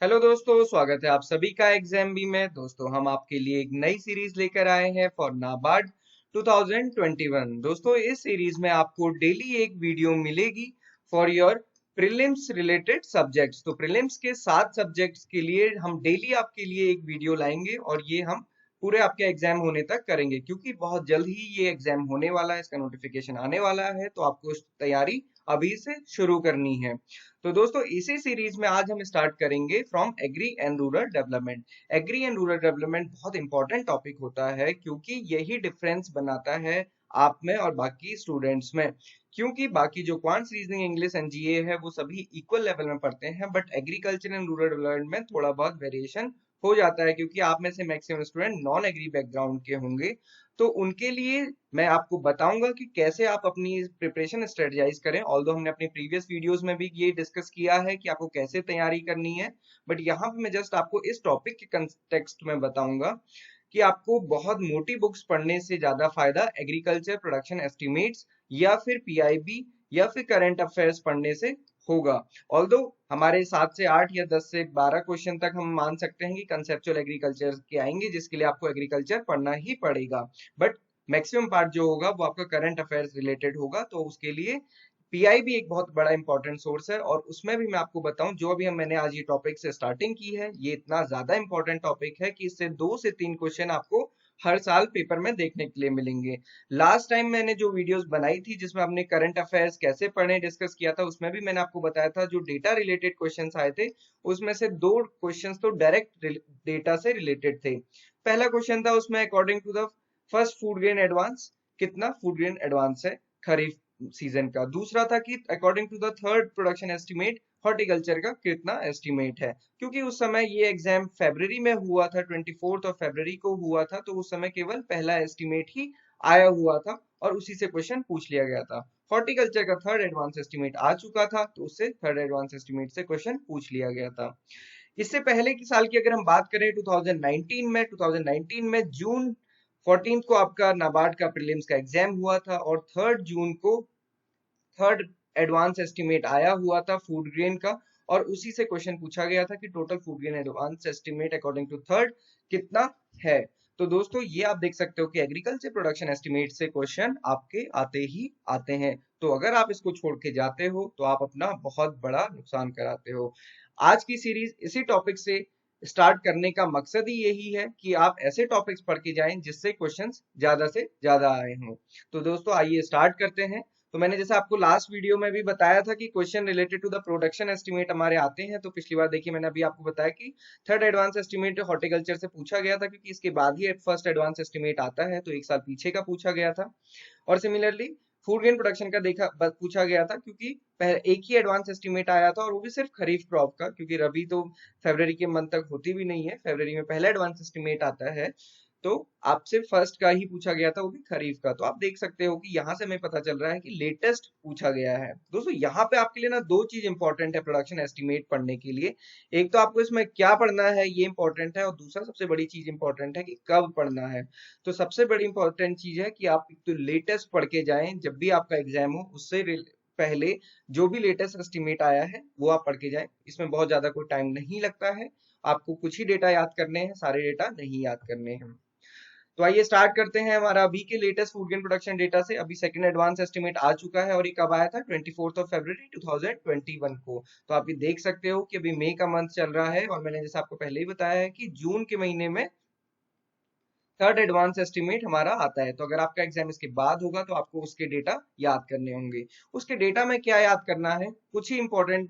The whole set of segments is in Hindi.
हेलो दोस्तों, स्वागत है आप सभी का एग्जाम बी में। दोस्तों, हम आपके लिए एक नई सीरीज लेकर आए हैं फॉर नाबार्ड 2021। दोस्तों, इस सीरीज में आपको डेली एक वीडियो मिलेगी for your prelims related subjects. तो प्रीलिम्स के 7 सब्जेक्ट्स के लिए हम डेली आपके लिए एक वीडियो लाएंगे और ये हम पूरे आपके एग्जाम होने तक करेंगे, क्योंकि बहुत जल्द ही ये एग्जाम होने वाला है, इसका नोटिफिकेशन आने वाला है। तो आपको तैयारी अभी से शुरू करनी है। तो दोस्तों, इसी सीरीज में आज हम स्टार्ट करेंगे from agri and rural development. Agri and rural development बहुत इंपॉर्टेंट टॉपिक होता है, क्योंकि यही डिफरेंस बनाता है आप में और बाकी स्टूडेंट्स में। क्योंकि बाकी जो क्वांट्स, रीजनिंग, इंग्लिश एंड जीए है वो सभी इक्वल लेवल में पढ़ते हैं, but agriculture and rural development में थोड़ा बहुत वेरिएशन हो जाता है, क्योंकि आप में से maximum student non agree background के होंगे। तो उनके लिए मैं आपको बताऊंगा कि कैसे आप अपनी प्रिपरेशन स्ट्रेटजाइज करें। ऑल्दो हमने अपनी प्रीवियस वीडियोस में भी ये डिस्कस किया है कि आपको कैसे तैयारी करनी है, बट यहाँ पे मैं जस्ट आपको इस टॉपिक के कंटेक्स्ट में बताऊंगा कि आपको बहुत मोटी बुक्स पढ़ने से ज्यादा फायदा एग्रीकल्चर प्रोडक्शन एस्टिमेट्स या फिर पीआईबी या फिर करंट अफेयर्स पढ़ने से होगा। ऑल्दो हमारे 7 से 8 या 10 से 12 क्वेश्चन तक हम मान सकते हैं कि कंसेप्चुअल एग्रीकल्चर के आएंगे, जिसके लिए आपको एग्रीकल्चर पढ़ना ही पड़ेगा, बट मैक्सिमम पार्ट जो होगा वो आपका करंट अफेयर्स रिलेटेड होगा। तो उसके लिए पीआई भी एक बहुत बड़ा इंपॉर्टेंट सोर्स है, और उसमें भी मैं आपको बताऊं, जो अभी मैंने आज ये टॉपिक से स्टार्टिंग की है, ये इतना ज्यादा इंपॉर्टेंट टॉपिक है कि इससे 2 से 3 क्वेश्चन आपको हर साल पेपर में देखने के लिए मिलेंगे। लास्ट टाइम मैंने जो वीडियोस बनाई थी जिसमें हमने करंट अफेयर्स कैसे पढ़ने डिस्कस किया था, उसमें भी मैंने आपको बताया था जो डेटा रिलेटेड क्वेश्चंस आए थे उसमें से 2 क्वेश्चंस तो डायरेक्ट डेटा से रिलेटेड थे। पहला क्वेश्चन था उसमें, according to the first food grain advance, कितना फूड ग्रेन एडवांस है खरीफ सीजन का। दूसरा था कि according to the third production estimate, horticulture का कितना एस्टिमेट है। क्योंकि उस समय ये एग्जाम फरवरी में हुआ था, 24 ऑफ फरवरी को हुआ था, तो उस समय केवल पहला एस्टिमेट ही आया हुआ था और उसी से क्वेश्चन पूछ लिया गया था। हॉर्टिकल्चर का थर्ड एडवांस एस्टिमेट आ चुका था, तो उससे थर्ड एडवांस एस्टिमेट से क्वेश्चन पूछ लिया गया था। इससे पहले की साल की अगर हम बात करें 2019 में जून 14 को आपका नाबार्ड का प्रीलिम्स का एग्जाम हुआ था, और 3 जून को थर्ड एडवांस एस्टिमेट आया हुआ था फूड ग्रेन का, और उसी से क्वेश्चन पूछा गया था कि total food grain advance estimate according to third कितना है। तो दोस्तों, ये आप देख सकते हो कि एग्रीकल्चर प्रोडक्शन एस्टिमेट से क्वेश्चन आपके आते ही आते हैं। तो अगर आप इसको छोड़ के जाते हो तो आप अपना बहुत बड़ा नुकसान कराते हो। आज की सीरीज इसी टॉपिक से स्टार्ट करने का मकसद ही यही है कि आप ऐसे टॉपिक्स पढ़ के जाएं जिससे क्वेश्चंस ज्यादा से ज्यादा आए हों। तो दोस्तों, आइए स्टार्ट करते हैं। तो मैंने जैसे आपको लास्ट वीडियो में भी बताया था कि question related to the production estimate हमारे आते हैं। तो पिछली बार देखिए, मैंने अभी आपको बताया कि थर्ड एडवांस एस्टिमेट हॉर्टिकल्चर से पूछा गया था, क्योंकि इसके बाद ही फर्स्ट एडवांस एस्टिमेट आता है, तो एक साल पीछे का पूछा गया था। और सिमिलरली फूड ग्रेन प्रोडक्शन का पूछा गया था, क्योंकि एक ही एडवांस एस्टिमेट आया था और वो भी सिर्फ खरीफ क्रॉप का, क्योंकि रबी तो फरवरी के मंथ तक होती भी नहीं है, फरवरी में पहला एडवांस एस्टिमेट आता है। तो आपसे फर्स्ट का ही पूछा गया था, वो भी खरीफ का। तो आप देख सकते हो कि यहाँ से हमें पता चल रहा है कि लेटेस्ट पूछा गया है। दोस्तों, यहाँ पे आपके लिए ना 2 चीज इंपॉर्टेंट है प्रोडक्शन एस्टिमेट पढ़ने के लिए। एक तो आपको इसमें क्या पढ़ना है ये इंपॉर्टेंट है, और दूसरा सबसे बड़ी चीज इंपॉर्टेंट है कि कब पढ़ना है। तो सबसे बड़ी इंपॉर्टेंट चीज है कि आप तो लेटेस्ट पढ़ के जाएं, जब भी आपका एग्जाम हो उससे पहले जो भी लेटेस्ट एस्टिमेट आया है वो आप पढ़ के जाएं। इसमें बहुत ज्यादा कोई टाइम नहीं लगता है, आपको कुछ ही डेटा याद करने हैं, सारे डेटा नहीं याद करने हैं। तो आइए स्टार्ट करते हैं हमारा अभी के latest food grain production data से। अभी सेकंड एडवांस एस्टिमेट आ चुका है, और ये कब आया था, 24 ऑफ फरवरी 2021 को। तो आप ये देख सकते हो कि अभी मई का मंथ चल रहा है, और मैंने जैसे आपको पहले ही बताया है कि जून के महीने में थर्ड एडवांस एस्टिमेट हमारा आता है। तो अगर आपका एग्जाम इसके बाद होगा तो आपको उसके डेटा याद करने होंगे। उसके डेटा में क्या याद करना है, कुछ ही इंपॉर्टेंट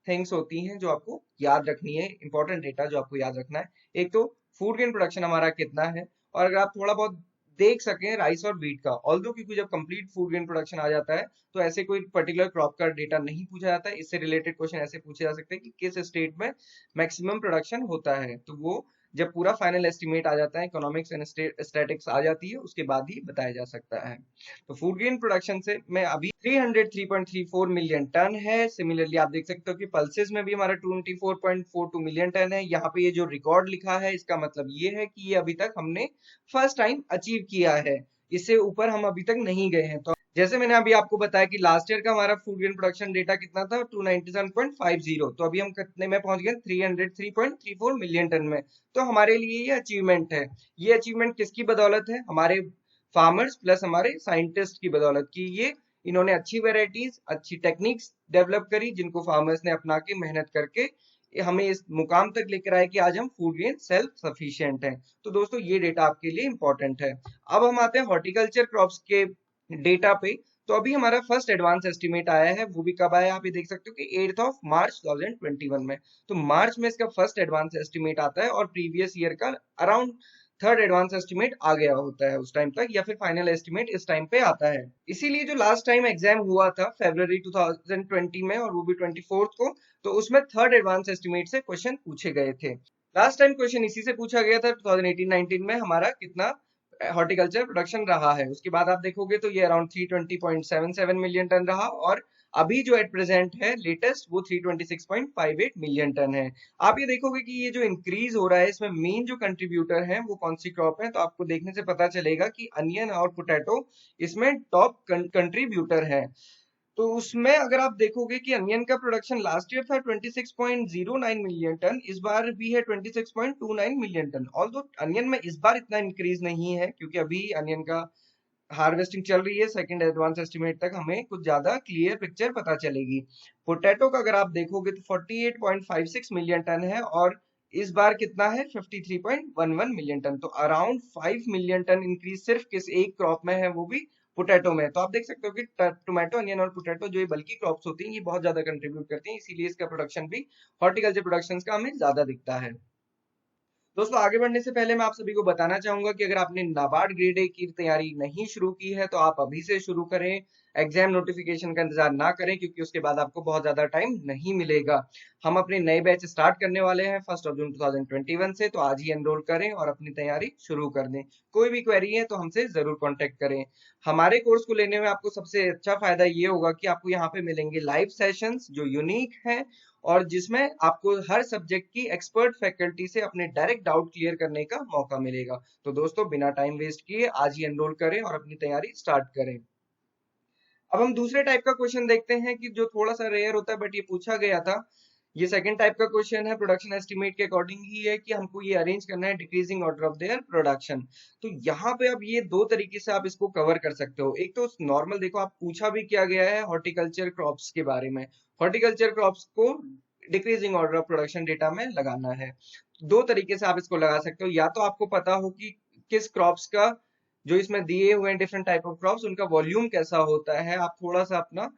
थिंग्स होती हैं जो आपको याद रखनी है, इंपॉर्टेंट डेटा जो आपको याद रखना है। एक तो फूड ग्रेन प्रोडक्शन हमारा कितना है, और अगर आप थोड़ा बहुत देख सकें राइस और व्हीट का। ऑल्दो क्योंकि जब कंप्लीट फूड ग्रेन प्रोडक्शन आ जाता है तो ऐसे कोई पर्टिकुलर क्रॉप का डेटा नहीं पूछा जाता है। इससे रिलेटेड क्वेश्चन ऐसे पूछे जा सकते हैं कि किस स्टेट में मैक्सिमम प्रोडक्शन होता है, तो वो जब पूरा फाइनल एस्टिमेट आ जाता है, इकोनॉमिक्स एंड स्टैटिक्स आ जाती है, उसके बाद ही बताया जा सकता है। तो फूड ग्रेन प्रोडक्शन से में अभी 303.34 मिलियन टन है। सिमिलरली आप देख सकते हो कि पल्सेस में भी हमारा 24.42 मिलियन टन है। यहाँ पे ये जो रिकॉर्ड लिखा है इसका मतलब ये है कि ये अभी तक हमने फर्स्ट टाइम अचीव किया है, इससे ऊपर हम अभी तक नहीं गए हैं। तो जैसे मैंने अभी आपको बताया कि लास्ट ईयर का हमारा फूड ग्रेन प्रोडक्शन डेटा कितना था, 297.50। तो अभी हम कितने में पहुंच गए, 303.34 मिलियन टन में। तो हमारे लिए ये अचीवमेंट है। ये अचीवमेंट किसकी बदौलत है? हमारे फार्मर्स प्लस हमारे साइंटिस्ट की बदौलत की ये इन्होंने अच्छी वेराइटीज, अच्छी टेक्निक्स डेवलप करी, जिनको फार्मर्स ने अपना के मेहनत करके ये हमें इस मुकाम तक लेकर आए कि आज हम फूड ग्रेन सेल्फ सफिशिएंट हैं। तो दोस्तों ये डेटा आपके लिए इंपॉर्टेंट है। अब हम आते हैं हॉर्टिकल्चर क्रॉप्स के डेटा पे। तो अभी हमारा फर्स्ट एडवांस एस्टिमेट आया है, वो भी कब आया आप ये देख सकते हो कि 8 ऑफ मार्च 2021 में। तो मार्च में इसका फर्स्ट एडवांस एस्टिमेट आता है और प्रीवियस ईयर का अराउंड थर्ड एडवांस एस्टिमेट आ गया होता है उस टाइम तक, या फिर फाइनल एस्टिमेट इस टाइम पे आता है। इसीलिए जो लास्ट टाइम एग्जाम हुआ था फरवरी 2020 में, और वो भी 24 को, तो उसमें थर्ड एडवांस एस्टिमेट से क्वेश्चन पूछे गए थे। लास्ट टाइम क्वेश्चन इसी से पूछा गया था 2018-19 में, हमारा कितना हॉर्टिकल्चर प्रोडक्शन रहा है। उसके बाद आप देखोगे तो ये अराउंड 320.77 मिलियन टन रहा, और अभी जो एट प्रेजेंट है लेटेस्ट वो 326.58 मिलियन टन है। आप ये देखोगे कि ये जो इंक्रीज हो रहा है इसमें मेन जो कंट्रीब्यूटर है वो कौन सी क्रॉप है, तो आपको देखने से पता चलेगा कि अनियन और पोटैटो इसमें टॉप कंट्रीब्यूटर है। तो उसमें अगर आप देखोगे कि अनियन का प्रोडक्शन लास्ट ईयर था 26.09 मिलियन टन, इस बार भी है 26.29 मिलियन टन। ऑल्दो अनियन में इस बार इतना इंक्रीज नहीं है क्योंकि अभी अनियन का हार्वेस्टिंग चल रही है। सेकंड एडवांस एस्टिमेट तक हमें कुछ ज्यादा क्लियर पिक्चर पता चलेगी। पोटैटो का अगर आप देखोगे तो 48.56 मिलियन टन है, और इस बार कितना है 53.11 मिलियन टन। तो अराउंड 5 मिलियन टन इंक्रीज सिर्फ किस एक क्रॉप में है, वो भी पोटैटो में। तो आप देख सकते हो कि टोमेटो, अनियन और पोटैटो जो ये बल्कि क्रॉप्स होती हैं ये बहुत ज्यादा कंट्रीब्यूट करती हैं, इसीलिए इसका प्रोडक्शन भी हॉर्टिकल्चर प्रोडक्शन का हमें ज्यादा दिखता है। दोस्तों आगे बढ़ने से पहले मैं आप सभी को बताना चाहूंगा कि अगर आपने नाबार्ड ग्रेड ए की तैयारी नहीं शुरू की है तो आप अभी से शुरू करें। एग्जाम नोटिफिकेशन का इंतजार ना करें, क्योंकि उसके बाद आपको बहुत ज्यादा टाइम नहीं मिलेगा। हम अपने नए बैच स्टार्ट करने वाले हैं 1 जून 2021 से, तो आज ही एनरोल करें और अपनी तैयारी शुरू कर दें। कोई भी क्वेरी है तो हमसे जरूर कॉन्टेक्ट करें। हमारे कोर्स को लेने में आपको सबसे अच्छा फायदा ये होगा कि आपको यहाँ पे मिलेंगे लाइव सेशंस जो यूनिक हैं, और जिसमें आपको हर सब्जेक्ट की एक्सपर्ट फैकल्टी से अपने डायरेक्ट डाउट क्लियर करने का मौका मिलेगा। तो दोस्तों बिना टाइम वेस्ट किए आज ही एनरोल करें और अपनी तैयारी स्टार्ट करें। अब हम दूसरे टाइप का क्वेश्चन देखते हैं कि जो थोड़ा सा रेयर होता है बट ये पूछा गया था। ये सेकंड टाइप का क्वेश्चन है, प्रोडक्शन एस्टिमेट के अकॉर्डिंग ही है कि हमको ये अरेंज करना है decreasing order of their production. तो यहाँ पे अब ये दो तरीके से आप इसको कवर कर सकते हो। एक तो नॉर्मल देखो, आप पूछा भी क्या गया है हॉर्टिकल्चर क्रॉप्स के बारे में। हॉर्टिकल्चर क्रॉप्स को decreasing order of production data में लगाना है। दो तरीके से आप इसको लगा सकते हो, या तो आपको पता हो कि किस क्रॉप्स का, जो इसमें दिए हुए हैं डिफरेंट टाइप ऑफ क्रॉप्स, उनका वॉल्यूम कैसा होता है, आप थोड़ा सा अपना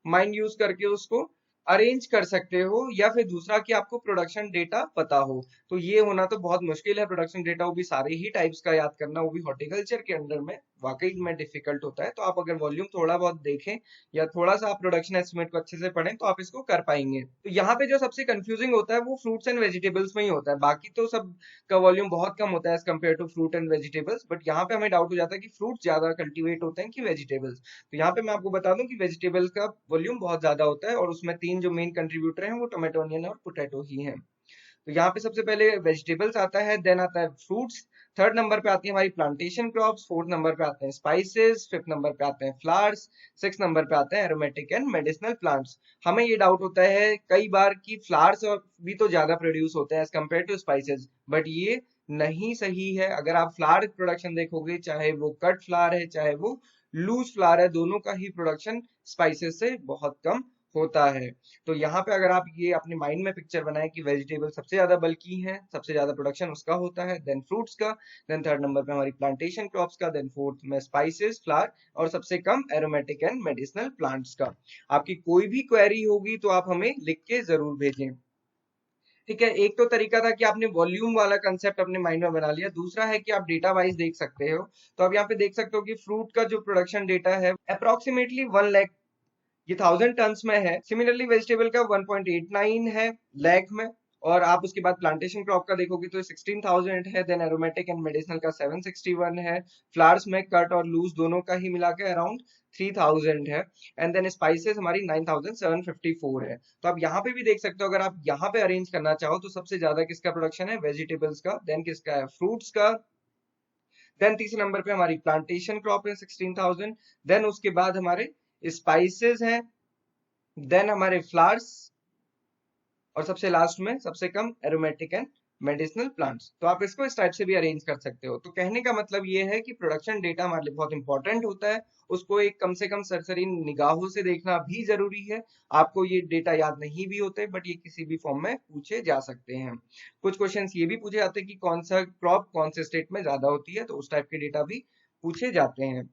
माइंड यूज करके उसको अरेंज कर सकते हो। या फिर दूसरा कि आपको प्रोडक्शन डेटा पता हो। तो ये होना तो बहुत मुश्किल है, प्रोडक्शन डेटा वो भी सारे ही टाइप्स का याद करना, वो भी हॉर्टिकल्चर के अंडर में वाकई में डिफिकल्ट होता है। तो आप अगर वॉल्यूम थोड़ा बहुत देखें या थोड़ा सा आप प्रोडक्शन एस्टिमेट को अच्छे से पढ़ें तो आप इसको कर पाएंगे। तो यहाँ पे जो सबसे कंफ्यूजिंग होता है वो फ्रूट्स एंड वेजिटेबल्स में ही होता है। बाकी तो सब का वॉल्यूम बहुत कम होता है as compare to fruit and vegetables, but यहाँ पे हमें डाउट हो जाता है कि फ्रूट ज्यादा कल्टीवेट होते हैं कि वेजिटेबल्स। तो यहाँ पे मैं आपको बता दूं कि वेजिटेबल्स का वॉल्यूम बहुत ज्यादा होता है, और उसमें तीन जो मेन कंट्रीब्यूटर हैं वो टोमेटो, अनियन और पोटैटो ही हैं। तो यहाँ पे सबसे पहले वेजिटेबल्स आता है, देन आता है फ्रूट्स, थर्ड नंबर पे आती है हमारी प्लांटेशन क्रॉप्स, फोर्थ नंबर पे आते हैं स्पाइसेस, फिफ्थ नंबर पे आते हैं फ्लावर्स, सिक्स नंबर पे आते हैं एरोमेटिक एंड मेडिसिनल प्लांट्स। हमें ये डाउट होता है कई बार कि फ्लावर्स भी तो ज्यादा प्रोड्यूस होते हैं as compare to spices, but ये नहीं सही है। अगर आप फ्लावर प्रोडक्शन देखोगे, चाहे वो कट फ्लावर है चाहे वो लूज फ्लावर है, दोनों का ही प्रोडक्शन स्पाइसेस से बहुत कम होता है। तो यहाँ पे अगर आप ये अपने माइंड में पिक्चर बनाएं कि वेजिटेबल सबसे ज्यादा बल्की है, सबसे ज्यादा प्रोडक्शन उसका होता है, देन फ्रूट्स का, देन थर्ड नंबर पे हमारी प्लांटेशन क्रॉप्स का, देन फोर्थ में स्पाइसेस, फ्लावर, और सबसे कम एरोमेटिक एंड मेडिसिनल प्लांट्स का। आपकी कोई भी क्वेरी होगी तो आप हमें लिख के जरूर भेजें। ठीक है, एक तो तरीका था कि आपने वॉल्यूम वाला कंसेप्ट अपने माइंड में बना लिया। दूसरा है कि आप डेटा वाइज देख सकते हो। तो आप यहाँ पे देख सकते हो कि फ्रूट का जो प्रोडक्शन डेटा है अप्रोक्सीमेटली 1 लाख, ये 1000 टन्स में है। सिमिलरली वेजिटेबल का 1.89 है लाख में। और आप उसके बाद प्लांटेशन क्रॉप का देखोगे तो 16,000 है, देन एरोमेटिक एंड मेडिसिनल का 761 है, फ्लावर्स में कट और लूज दोनों का ही मिला के अराउंड 3000 है, एंड देन स्पाइसेस हमारी 9754 है। तो आप यहाँ पे भी देख सकते हो, अगर आप यहाँ पे अरेंज करना चाहो तो सबसे ज्यादा किसका प्रोडक्शन है, वेजिटेबल्स का, देन किसका है, फ्रूट्स का, देन तीसरे नंबर पे हमारी प्लांटेशन क्रॉप है 16,000। देन उसके बाद हमारे स्पाइसेस हैं, देन हमारे फ्लावर्स, और सबसे लास्ट में सबसे कम एरोमेटिक एंड मेडिसिनल प्लांट्स। तो आप इसको इस टाइप से भी अरेंज कर सकते हो। तो कहने का मतलब ये है कि प्रोडक्शन डेटा हमारे लिए बहुत इंपॉर्टेंट होता है, उसको एक कम से कम सरसरी निगाहों से देखना भी जरूरी है। आपको ये डेटा याद नहीं भी होते, बट ये किसी भी फॉर्म में पूछे जा सकते हैं। कुछ क्वेश्चंस ये भी पूछे जाते हैं कि कौन सा क्रॉप कौन से स्टेट में ज्यादा होती है, तो उस टाइप के डेटा भी पूछे जाते हैं।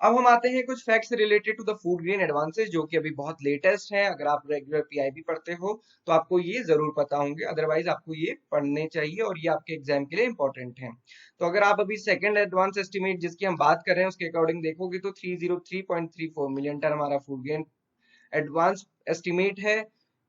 अब हम आते हैं कुछ facts related to the food grain advances, जो कि अभी बहुत लेटेस्ट हैं। अगर आप रेगुलर पीआईबी पढ़ते हो तो आपको ये जरूर पता होंगे, अदरवाइज आपको ये पढ़ने चाहिए और ये आपके एग्जाम के लिए इंपॉर्टेंट हैं। तो अगर आप अभी सेकंड एडवांस एस्टिमेट जिसकी हम बात कर रहे हैं उसके अकॉर्डिंग देखोगे तो 303.34 मिलियन टन हमारा फूड ग्रेन एडवांस एस्टिमेट है,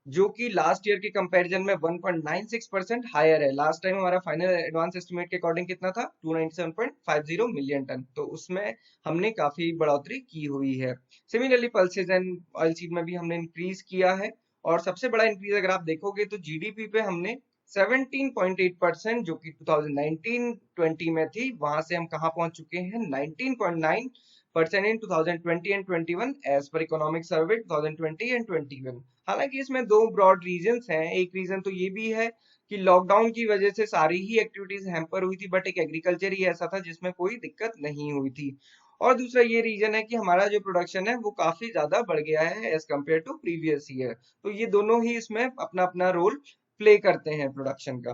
जो कि लास्ट ईयर के कंपैरिजन में 1.96% हायर है। लास्ट टाइम हमारा फाइनल एडवांस एस्टिमेट के अकॉर्डिंग कितना था, 297.50 मिलियन टन, तो उसमें हमने काफी बढ़ोतरी की हुई है। सिमिलरली पल्सेज एंड ऑयलसीड में भी हमने इंक्रीज किया है, और सबसे बड़ा इंक्रीज अगर आप देखोगे तो जीडीपी पे हमने 17.8%, जो कि 2019-20 में थी, वहां से हम कहां पहुंच चुके हैं 19.9% in 2020 and 21 as per economic survey 2020 and 21। हालांकि इसमें दो ब्रॉड रीजंस हैं। एक रीजन तो ये भी है कि लॉकडाउन की वजह से सारी ही एक्टिविटीज हैम्पर हुई थी, बट एक एग्रीकल्चर ही ऐसा था जिसमें कोई दिक्कत नहीं हुई थी। और दूसरा ये रीजन है कि हमारा जो प्रोडक्शन है वो काफी ज्यादा बढ़ गया है as compare to previous year. तो ये दोनों ही इसमें अपना अपना रोल प्ले करते हैं प्रोडक्शन का।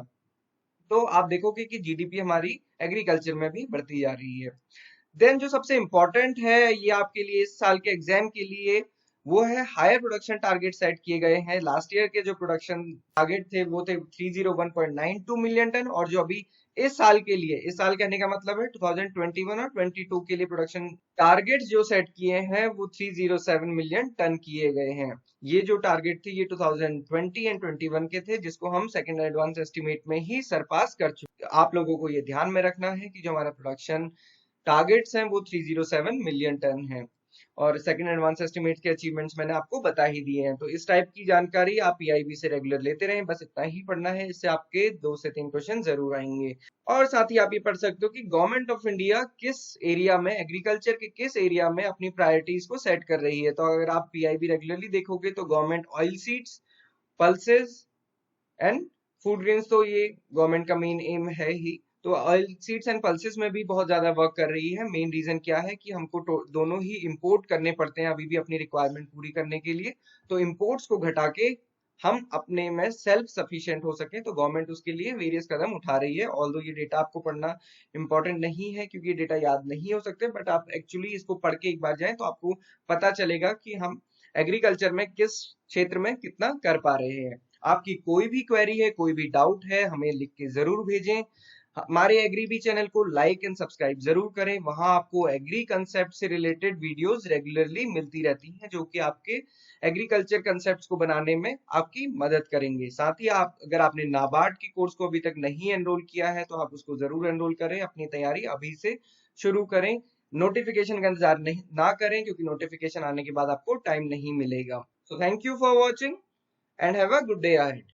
तो आप देखोगे कि जीडीपी हमारी एग्रीकल्चर में भी बढ़ती जा रही है। देन जो सबसे इंपॉर्टेंट है ये आपके लिए इस साल के एग्जाम के लिए, वो है हायर प्रोडक्शन टारगेट सेट किए गए हैं। लास्ट ईयर के जो प्रोडक्शन टारगेट थे वो थे 301.92 मिलियन टन, और जो अभी इस साल के लिए, इस साल कहने का मतलब है 2021 और 22 के लिए प्रोडक्शन टारगेट जो सेट किए हैं वो 307 मिलियन टन किए गए हैं। ये जो टारगेट थे ये 2020 एंड 21 के थे, जिसको हम सेकंड एडवांस एस्टिमेट में ही सरपास कर चुके। आप लोगों को ये ध्यान में रखना है कि जो हमारा प्रोडक्शन टारगेट्स हैं वो 307 मिलियन टन हैं, और सेकंड एडवांस एस्टिमेट के अचीवमेंट्स मैंने आपको बता ही दिए हैं। तो इस टाइप की जानकारी आप पीआईबी से रेगुलर लेते रहें, बस इतना ही पढ़ना है, इससे आपके 2 से 3 क्वेश्चन जरूर आएंगे। और साथ ही आप ये पढ़ सकते हो कि गवर्नमेंट ऑफ इंडिया किस एरिया में, एग्रीकल्चर के किस एरिया में अपनी प्रायोरिटीज को सेट कर रही है। तो अगर आप पीआईबी रेगुलरली देखोगे तो government oil seeds, pulses and food grains, तो ये गवर्नमेंट का मेन एम है ही। तो ऑयल सीड्स एंड पल्सेस में भी बहुत ज्यादा वर्क कर रही है। मेन रीजन क्या है कि हमको दोनों ही इंपोर्ट करने पड़ते हैं अभी भी अपनी रिक्वायरमेंट पूरी करने के लिए। तो इंपोर्ट्स को घटा के हम अपने में सेल्फ सफिशिएंट हो सके, तो गवर्नमेंट उसके लिए वेरियस कदम उठा रही है। ऑल्दो ये डेटा आपको पढ़ना इंपॉर्टेंट नहीं है क्योंकि ये डेटा याद नहीं हो सकते, बट आप एक्चुअली इसको पढ़ के एक बार जाएं तो आपको पता चलेगा कि हम एग्रीकल्चर में किस क्षेत्र में कितना कर पा रहे हैं। आपकी कोई भी क्वेरी है, कोई भी डाउट है, हमें लिख के जरूर भेजें। हमारे एग्री बी चैनल को लाइक एंड सब्सक्राइब जरूर करें, वहां आपको एग्री कंसेप्ट से रिलेटेड वीडियोस रेगुलरली मिलती रहती हैं, जो कि आपके एग्रीकल्चर कंसेप्ट्स को बनाने में आपकी मदद करेंगे। साथ ही आप, अगर आपने नाबार्ड की कोर्स को अभी तक नहीं एनरोल किया है तो आप उसको जरूर एनरोल करें, अपनी तैयारी अभी से शुरू करें। नोटिफिकेशन का इंतजार नहीं ना करें, क्योंकि नोटिफिकेशन आने के बाद आपको टाइम नहीं मिलेगा। So thank you for watching and have a good day ahead.